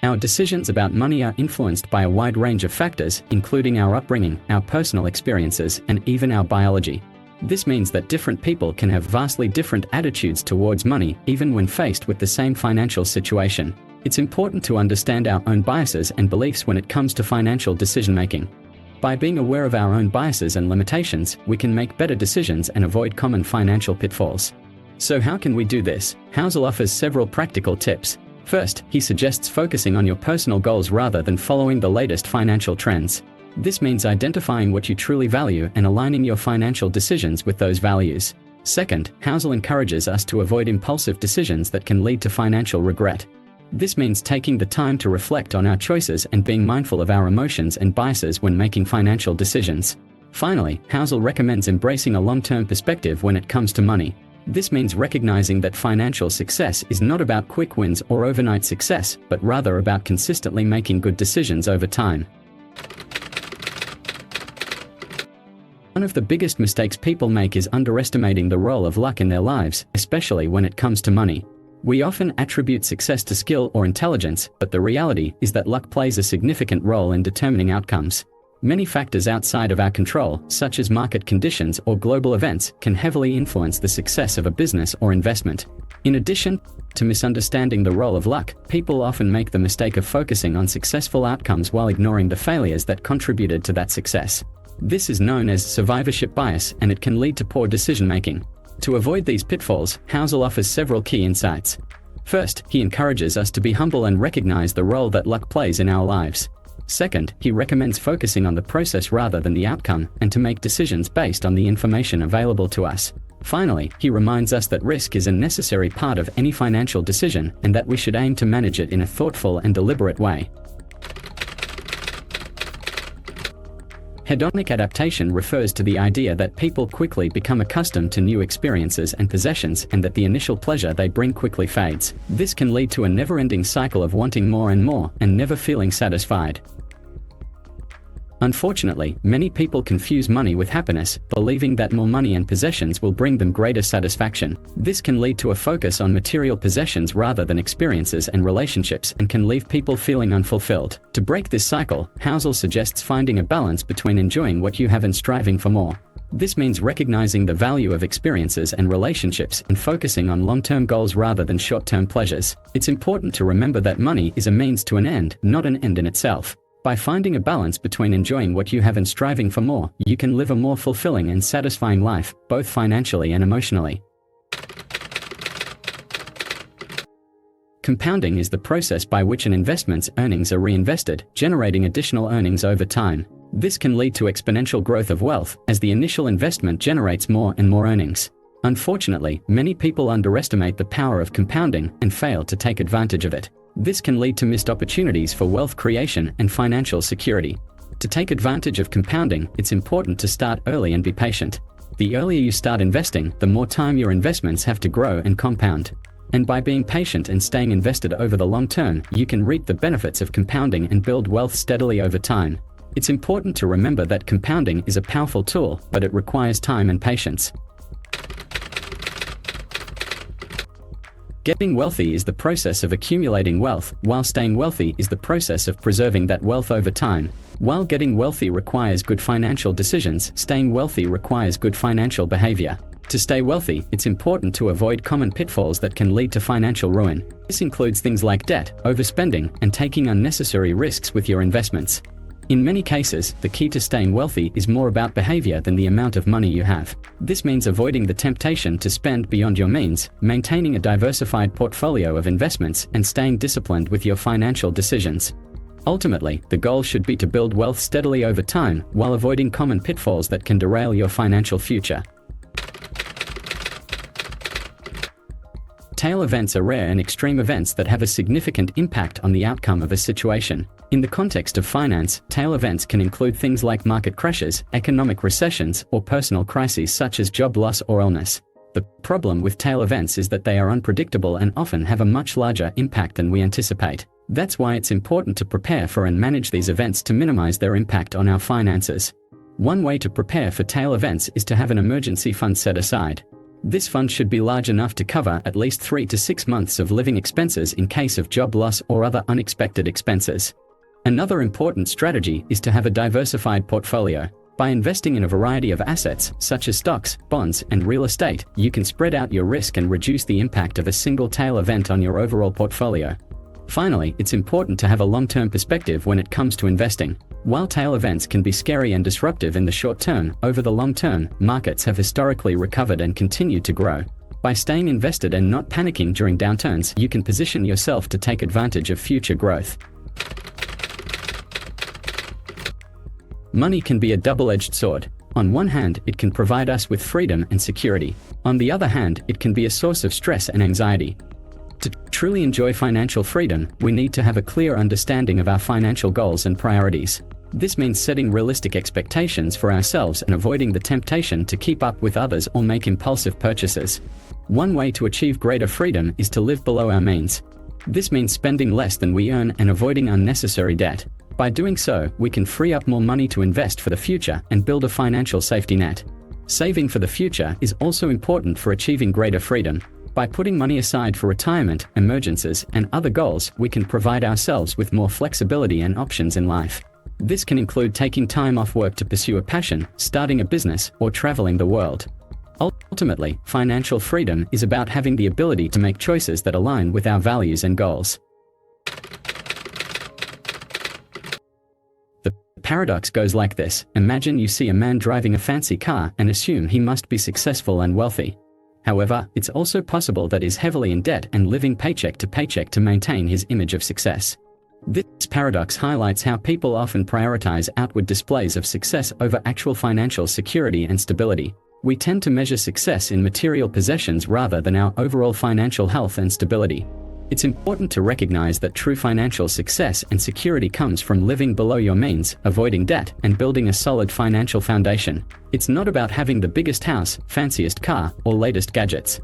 Our decisions about money are influenced by a wide range of factors, including our upbringing, our personal experiences, and even our biology. This means that different people can have vastly different attitudes towards money, even when faced with the same financial situation. It's important to understand our own biases and beliefs when it comes to financial decision-making. By being aware of our own biases and limitations, we can make better decisions and avoid common financial pitfalls. So how can we do this? Housel offers several practical tips. First, he suggests focusing on your personal goals rather than following the latest financial trends. This means identifying what you truly value and aligning your financial decisions with those values. Second, Housel encourages us to avoid impulsive decisions that can lead to financial regret. This means taking the time to reflect on our choices and being mindful of our emotions and biases when making financial decisions. Finally, Housel recommends embracing a long-term perspective when it comes to money. This means recognizing that financial success is not about quick wins or overnight success, but rather about consistently making good decisions over time. One of the biggest mistakes people make is underestimating the role of luck in their lives, especially when it comes to money. We often attribute success to skill or intelligence, but the reality is that luck plays a significant role in determining outcomes. Many factors outside of our control, such as market conditions or global events, can heavily influence the success of a business or investment. In addition to misunderstanding the role of luck, people often make the mistake of focusing on successful outcomes while ignoring the failures that contributed to that success. This is known as survivorship bias, and it can lead to poor decision-making. To avoid these pitfalls, Housel offers several key insights. First, he encourages us to be humble and recognize the role that luck plays in our lives. Second, he recommends focusing on the process rather than the outcome, and to make decisions based on the information available to us. Finally, he reminds us that risk is a necessary part of any financial decision, and that we should aim to manage it in a thoughtful and deliberate way. Hedonic adaptation refers to the idea that people quickly become accustomed to new experiences and possessions, and that the initial pleasure they bring quickly fades. This can lead to a never-ending cycle of wanting more and more, and never feeling satisfied. Unfortunately, many people confuse money with happiness, believing that more money and possessions will bring them greater satisfaction. This can lead to a focus on material possessions rather than experiences and relationships, and can leave people feeling unfulfilled. To break this cycle, Housel suggests finding a balance between enjoying what you have and striving for more. This means recognizing the value of experiences and relationships and focusing on long-term goals rather than short-term pleasures. It's important to remember that money is a means to an end, not an end in itself. By finding a balance between enjoying what you have and striving for more, you can live a more fulfilling and satisfying life, both financially and emotionally. Compounding is the process by which an investment's earnings are reinvested, generating additional earnings over time. This can lead to exponential growth of wealth, as the initial investment generates more and more earnings. Unfortunately, many people underestimate the power of compounding and fail to take advantage of it. This can lead to missed opportunities for wealth creation and financial security. To take advantage of compounding, it's important to start early and be patient. The earlier you start investing, the more time your investments have to grow and compound. And by being patient and staying invested over the long term, you can reap the benefits of compounding and build wealth steadily over time. It's important to remember that compounding is a powerful tool, but it requires time and patience. Getting wealthy is the process of accumulating wealth, while staying wealthy is the process of preserving that wealth over time. While getting wealthy requires good financial decisions, staying wealthy requires good financial behavior. To stay wealthy, it's important to avoid common pitfalls that can lead to financial ruin. This includes things like debt, overspending, and taking unnecessary risks with your investments. In many cases, the key to staying wealthy is more about behavior than the amount of money you have. This means avoiding the temptation to spend beyond your means, maintaining a diversified portfolio of investments, and staying disciplined with your financial decisions. Ultimately, the goal should be to build wealth steadily over time, while avoiding common pitfalls that can derail your financial future. Tail events are rare and extreme events that have a significant impact on the outcome of a situation. In the context of finance, tail events can include things like market crashes, economic recessions, or personal crises such as job loss or illness. The problem with tail events is that they are unpredictable and often have a much larger impact than we anticipate. That's why it's important to prepare for and manage these events to minimize their impact on our finances. One way to prepare for tail events is to have an emergency fund set aside. This fund should be large enough to cover at least 3 to 6 months of living expenses in case of job loss or other unexpected expenses. Another important strategy is to have a diversified portfolio. By investing in a variety of assets, such as stocks, bonds, and real estate, you can spread out your risk and reduce the impact of a single tail event on your overall portfolio. Finally, it's important to have a long-term perspective when it comes to investing. While tail events can be scary and disruptive in the short term, over the long term, markets have historically recovered and continue to grow. By staying invested and not panicking during downturns, you can position yourself to take advantage of future growth. Money can be a double-edged sword. On one hand, it can provide us with freedom and security. On the other hand, it can be a source of stress and anxiety. To truly enjoy financial freedom, we need to have a clear understanding of our financial goals and priorities. This means setting realistic expectations for ourselves and avoiding the temptation to keep up with others or make impulsive purchases. One way to achieve greater freedom is to live below our means. This means spending less than we earn and avoiding unnecessary debt. By doing so, we can free up more money to invest for the future and build a financial safety net. Saving for the future is also important for achieving greater freedom. By putting money aside for retirement, emergencies, and other goals, we can provide ourselves with more flexibility and options in life. This can include taking time off work to pursue a passion, starting a business, or traveling the world. Ultimately, financial freedom is about having the ability to make choices that align with our values and goals. The paradox goes like this. Imagine you see a man driving a fancy car and assume he must be successful and wealthy. However, it's also possible that he's heavily in debt and living paycheck to paycheck to maintain his image of success. This paradox highlights how people often prioritize outward displays of success over actual financial security and stability. We tend to measure success in material possessions rather than our overall financial health and stability. It's important to recognize that true financial success and security comes from living below your means, avoiding debt, and building a solid financial foundation. It's not about having the biggest house, fanciest car, or latest gadgets.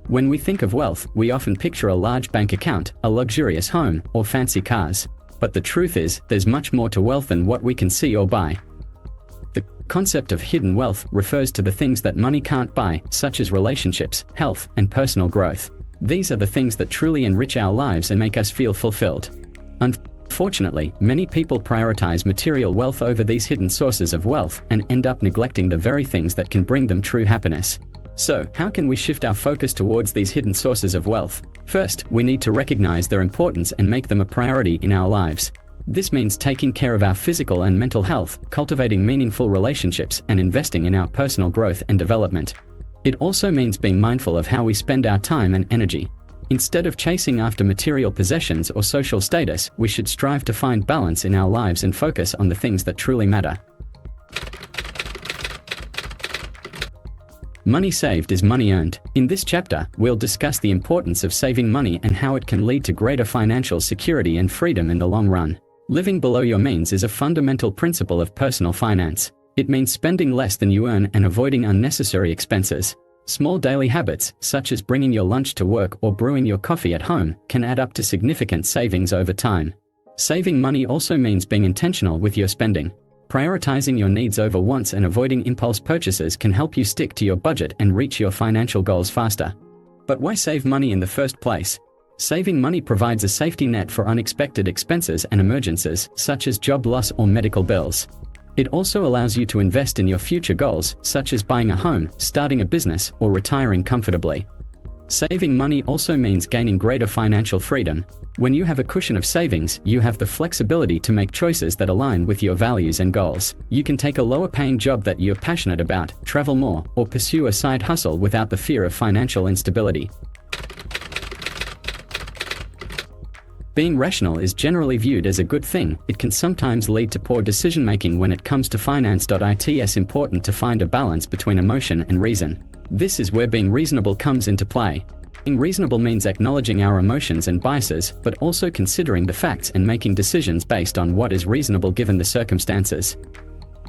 When we think of wealth, we often picture a large bank account, a luxurious home, or fancy cars. But the truth is, there's much more to wealth than what we can see or buy. The concept of hidden wealth refers to the things that money can't buy, such as relationships, health, and personal growth. These are the things that truly enrich our lives and make us feel fulfilled. Unfortunately, many people prioritize material wealth over these hidden sources of wealth and end up neglecting the very things that can bring them true happiness. So, how can we shift our focus towards these hidden sources of wealth? First, we need to recognize their importance and make them a priority in our lives. This means taking care of our physical and mental health, cultivating meaningful relationships, and investing in our personal growth and development. It also means being mindful of how we spend our time and energy. Instead of chasing after material possessions or social status, we should strive to find balance in our lives and focus on the things that truly matter. Money saved is money earned. In this chapter, we'll discuss the importance of saving money and how it can lead to greater financial security and freedom in the long run. Living below your means is a fundamental principle of personal finance. It means spending less than you earn and avoiding unnecessary expenses. Small daily habits, such as bringing your lunch to work or brewing your coffee at home, can add up to significant savings over time. Saving money also means being intentional with your spending. Prioritizing your needs over wants and avoiding impulse purchases can help you stick to your budget and reach your financial goals faster. But why save money in the first place? Saving money provides a safety net for unexpected expenses and emergencies, such as job loss or medical bills. It also allows you to invest in your future goals, such as buying a home, starting a business, or retiring comfortably. Saving money also means gaining greater financial freedom. When you have a cushion of savings, you have the flexibility to make choices that align with your values and goals. You can take a lower-paying job that you're passionate about, travel more, or pursue a side hustle without the fear of financial instability. Being rational is generally viewed as a good thing. It can sometimes lead to poor decision-making when it comes to finance. It's important to find a balance between emotion and reason. This is where being reasonable comes into play. Being reasonable means acknowledging our emotions and biases, but also considering the facts and making decisions based on what is reasonable given the circumstances.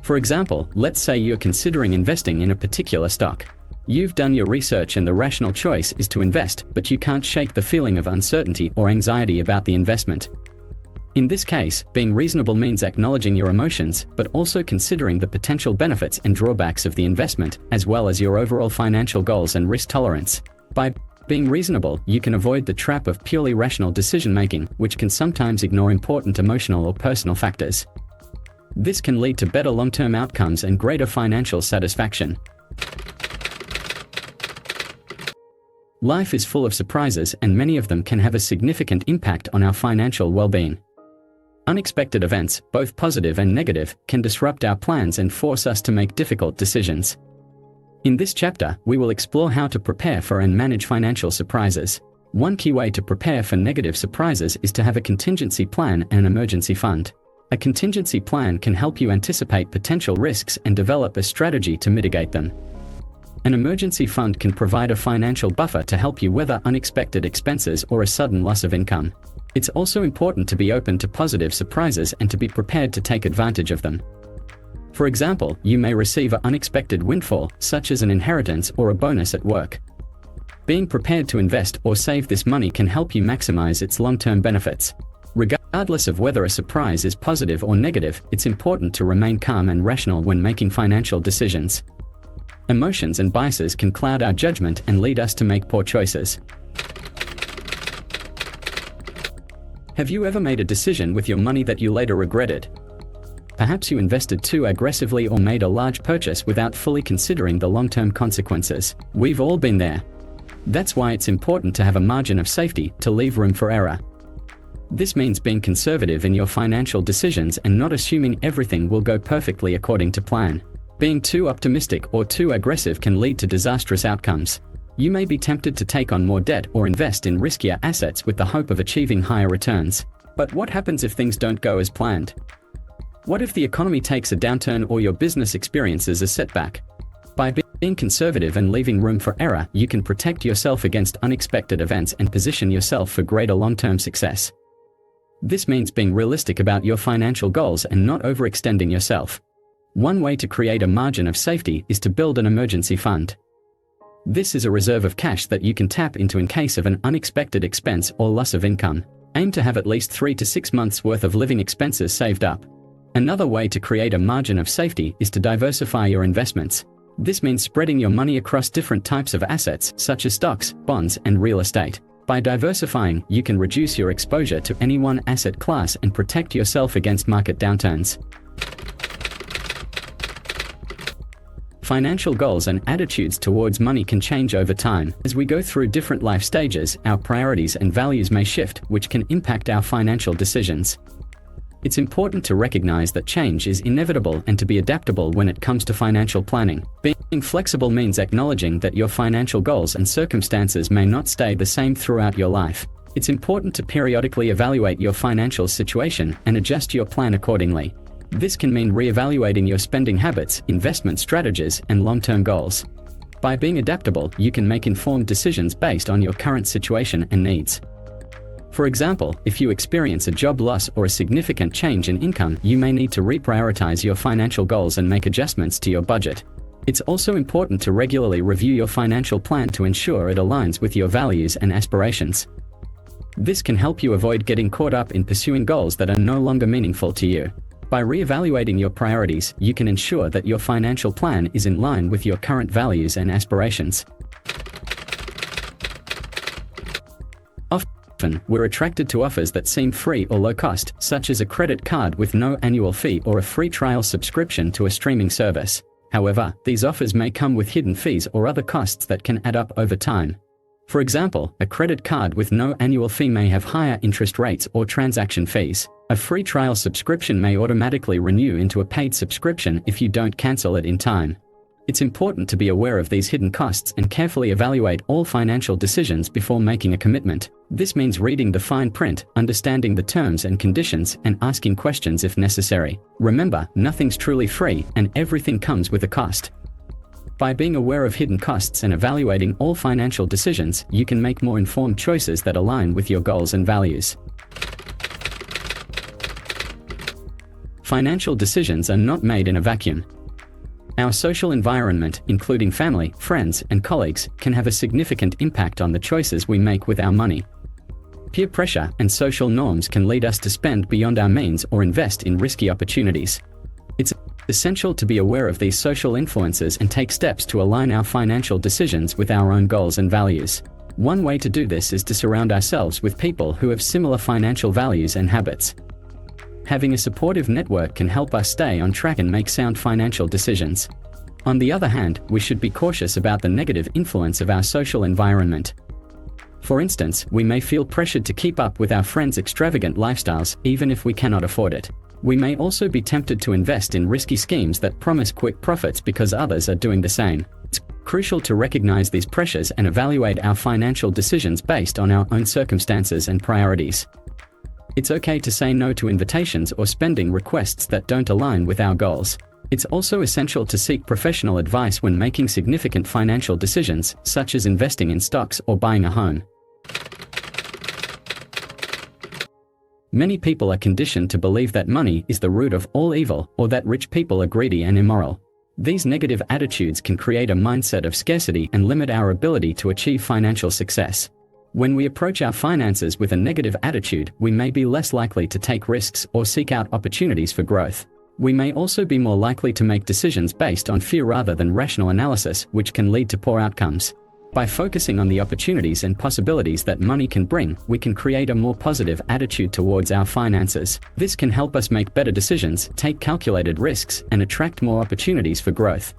For example, let's say you're considering investing in a particular stock. You've done your research and the rational choice is to invest, but you can't shake the feeling of uncertainty or anxiety about the investment. In this case, being reasonable means acknowledging your emotions, but also considering the potential benefits and drawbacks of the investment, as well as your overall financial goals and risk tolerance. By being reasonable, you can avoid the trap of purely rational decision-making, which can sometimes ignore important emotional or personal factors. This can lead to better long-term outcomes and greater financial satisfaction. Life is full of surprises, and many of them can have a significant impact on our financial well-being. Unexpected events, both positive and negative, can disrupt our plans and force us to make difficult decisions. In this chapter, we will explore how to prepare for and manage financial surprises. One key way to prepare for negative surprises is to have a contingency plan and an emergency fund. A contingency plan can help you anticipate potential risks and develop a strategy to mitigate them. An emergency fund can provide a financial buffer to help you weather unexpected expenses or a sudden loss of income. It's also important to be open to positive surprises and to be prepared to take advantage of them. For example, you may receive an unexpected windfall, such as an inheritance or a bonus at work. Being prepared to invest or save this money can help you maximize its long-term benefits. Regardless of whether a surprise is positive or negative, it's important to remain calm and rational when making financial decisions. Emotions and biases can cloud our judgment and lead us to make poor choices. Have you ever made a decision with your money that you later regretted? Perhaps you invested too aggressively or made a large purchase without fully considering the long-term consequences. We've all been there. That's why it's important to have a margin of safety to leave room for error. This means being conservative in your financial decisions and not assuming everything will go perfectly according to plan. Being too optimistic or too aggressive can lead to disastrous outcomes. You may be tempted to take on more debt or invest in riskier assets with the hope of achieving higher returns. But what happens if things don't go as planned? What if the economy takes a downturn or your business experiences a setback? By being conservative and leaving room for error, you can protect yourself against unexpected events and position yourself for greater long-term success. This means being realistic about your financial goals and not overextending yourself. One way to create a margin of safety is to build an emergency fund. This is a reserve of cash that you can tap into in case of an unexpected expense or loss of income. Aim to have at least 3 to 6 months' worth of living expenses saved up. Another way to create a margin of safety is to diversify your investments. This means spreading your money across different types of assets, such as stocks, bonds, and real estate. By diversifying, you can reduce your exposure to any one asset class and protect yourself against market downturns. Financial goals and attitudes towards money can change over time. As we go through different life stages, our priorities and values may shift, which can impact our financial decisions. It's important to recognize that change is inevitable and to be adaptable when it comes to financial planning. Being flexible means acknowledging that your financial goals and circumstances may not stay the same throughout your life. It's important to periodically evaluate your financial situation and adjust your plan accordingly. This can mean reevaluating your spending habits, investment strategies, and long-term goals. By being adaptable, you can make informed decisions based on your current situation and needs. For example, if you experience a job loss or a significant change in income, you may need to reprioritize your financial goals and make adjustments to your budget. It's also important to regularly review your financial plan to ensure it aligns with your values and aspirations. This can help you avoid getting caught up in pursuing goals that are no longer meaningful to you. By reevaluating your priorities, you can ensure that your financial plan is in line with your current values and aspirations. Often, we're attracted to offers that seem free or low cost, such as a credit card with no annual fee or a free trial subscription to a streaming service. However, these offers may come with hidden fees or other costs that can add up over time. For example, a credit card with no annual fee may have higher interest rates or transaction fees. A free trial subscription may automatically renew into a paid subscription if you don't cancel it in time. It's important to be aware of these hidden costs and carefully evaluate all financial decisions before making a commitment. This means reading the fine print, understanding the terms and conditions, and asking questions if necessary. Remember, nothing's truly free, and everything comes with a cost. By being aware of hidden costs and evaluating all financial decisions, you can make more informed choices that align with your goals and values. Financial decisions are not made in a vacuum. Our social environment, including family, friends, and colleagues, can have a significant impact on the choices we make with our money. Peer pressure and social norms can lead us to spend beyond our means or invest in risky opportunities. It's essential to be aware of these social influences and take steps to align our financial decisions with our own goals and values. One way to do this is to surround ourselves with people who have similar financial values and habits. Having a supportive network can help us stay on track and make sound financial decisions. On the other hand, we should be cautious about the negative influence of our social environment. For instance, we may feel pressured to keep up with our friends' extravagant lifestyles, even if we cannot afford it. We may also be tempted to invest in risky schemes that promise quick profits because others are doing the same. It's crucial to recognize these pressures and evaluate our financial decisions based on our own circumstances and priorities. It's okay to say no to invitations or spending requests that don't align with our goals. It's also essential to seek professional advice when making significant financial decisions, such as investing in stocks or buying a home. Many people are conditioned to believe that money is the root of all evil, or that rich people are greedy and immoral. These negative attitudes can create a mindset of scarcity and limit our ability to achieve financial success. When we approach our finances with a negative attitude, we may be less likely to take risks or seek out opportunities for growth. We may also be more likely to make decisions based on fear rather than rational analysis, which can lead to poor outcomes. By focusing on the opportunities and possibilities that money can bring, we can create a more positive attitude towards our finances. This can help us make better decisions, take calculated risks, and attract more opportunities for growth.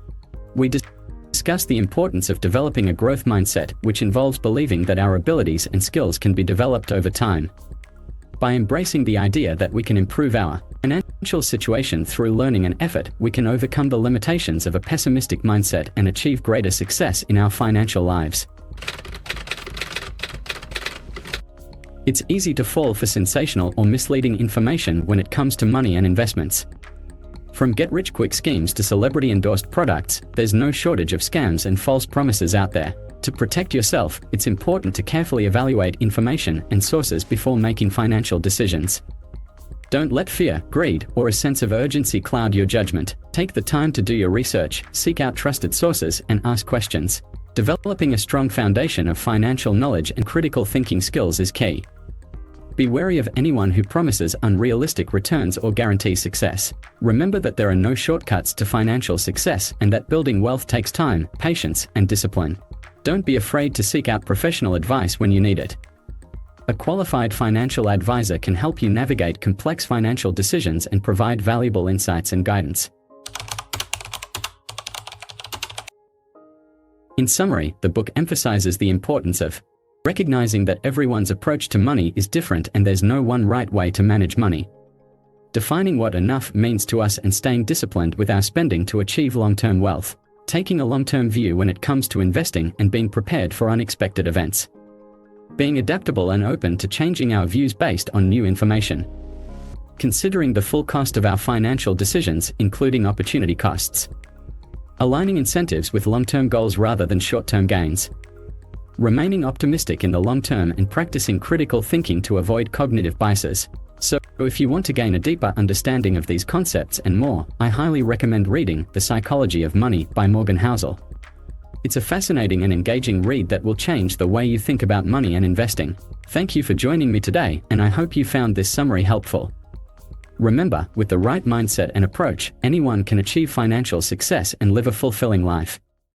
We discuss the importance of developing a growth mindset, which involves believing that our abilities and skills can be developed over time. By embracing the idea that we can improve our financial situation through learning and effort, we can overcome the limitations of a pessimistic mindset and achieve greater success in our financial lives. It's easy to fall for sensational or misleading information when it comes to money and investments. From get-rich-quick schemes to celebrity-endorsed products, there's no shortage of scams and false promises out there. To protect yourself, it's important to carefully evaluate information and sources before making financial decisions. Don't let fear, greed, or a sense of urgency cloud your judgment. Take the time to do your research, seek out trusted sources, and ask questions. Developing a strong foundation of financial knowledge and critical thinking skills is key. Be wary of anyone who promises unrealistic returns or guarantees success. Remember that there are no shortcuts to financial success and that building wealth takes time, patience, and discipline. Don't be afraid to seek out professional advice when you need it. A qualified financial advisor can help you navigate complex financial decisions and provide valuable insights and guidance. In summary, the book emphasizes the importance of recognizing that everyone's approach to money is different and there's no one right way to manage money. Defining what enough means to us and staying disciplined with our spending to achieve long-term wealth. Taking a long-term view when it comes to investing and being prepared for unexpected events. Being adaptable and open to changing our views based on new information. Considering the full cost of our financial decisions, including opportunity costs. Aligning incentives with long-term goals rather than short-term gains. Remaining optimistic in the long term and practicing critical thinking to avoid cognitive biases. So, if you want to gain a deeper understanding of these concepts and more, I highly recommend reading The Psychology of Money by Housel. It's a fascinating and engaging read that will change the way you think about money and investing. Thank you for joining me today, and I hope you found this summary helpful. Remember, with the right mindset and approach, anyone can achieve financial success and live a fulfilling life.